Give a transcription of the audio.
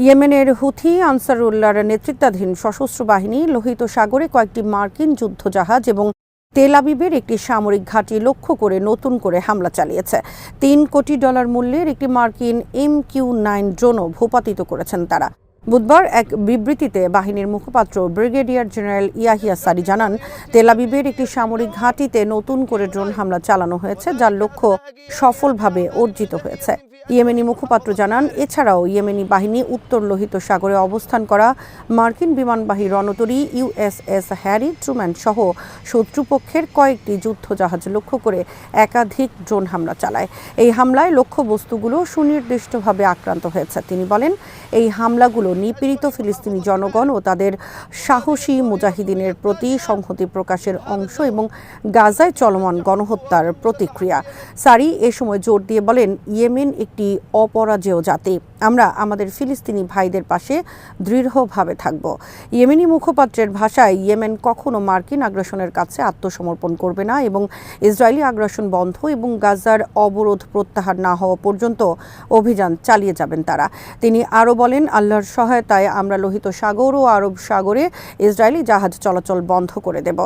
ইয়েমেনের হুথি আনসারুল্লাহর নেতৃত্বাধীন সশস্ত্র বাহিনী লোহিত সাগরে কয়েকটি মার্কিন যুদ্ধজাহাজ এবং তেল আবিবের একটি সামরিক ঘাঁটি লক্ষ্য করে নতুন করে হামলা চালিয়েছে। $3 কোটি মূল্যের একটি মার্কিন MQ-9 ড্রোনও ভূপাতিত করেছেন তারা। বুধবার এক বিবৃতিতে বাহিনীর মুখপাত্র ব্রিগেডিয়ার জেনারেল ইয়াহিয়া সারি জানান, তেল আবিবের একটি সামরিক ঘাঁটিতে নতুন করে ড্রোন হামলা চালানো হয়েছে, যার লক্ষ্য সফলভাবে অর্জিত হয়েছে। ইয়েমেনি মুখপাত্র জানান, এছাড়াও ইয়েমেনি বাহিনী উত্তর লোহিত সাগরে অবস্থান করা মার্কিন বিমানবাহী রণতরী USS হ্যারি ট্রুম্যান সহ শত্রুপক্ষের কয়েকটি যুদ্ধজাহাজ লক্ষ্য করে একাধিক ড্রোন হামলা চালায়। এই হামলায় লক্ষ্যবস্তুগুলো সুনির্দিষ্টভাবে আক্রান্ত হয়েছে। তিনি বলেন, এই হামলাগুলো নিপীড়িত ফিলিস্তিনি জনগণ ও তাদের সাহসী মুজাহিদিনের প্রতি সংহতি প্রকাশের অংশ এবং গাজায় চলমান গণহত্যার প্রতিক্রিয়া। সারি এ সময় জোর দিয়ে বলেন, ইয়েমেন একটি অপরাজেয় জাতি। আমরা আমাদের ফিলিস্তিনি ভাইদের পাশে দৃঢ়ভাবে থাকব। ইয়েমেনি মুখপাত্রের ভাষায়, ইয়েমেন কখনো মার্কিন আগ্রাসনের কাছে আত্মসমর্পণ করবে না এবং ইসরায়েলি আগ্রাসন বন্ধ এবং গাজার অবরোধ প্রত্যাহার না হওয়া পর্যন্ত অভিযান চালিয়ে যাবেন তারা। তিনি আরও বলেন, আল্লাহর সহায়তায় আমরা লোহিত সাগর ও আরব সাগরে ইসরায়েলি জাহাজ চলাচল বন্ধ করে দেব।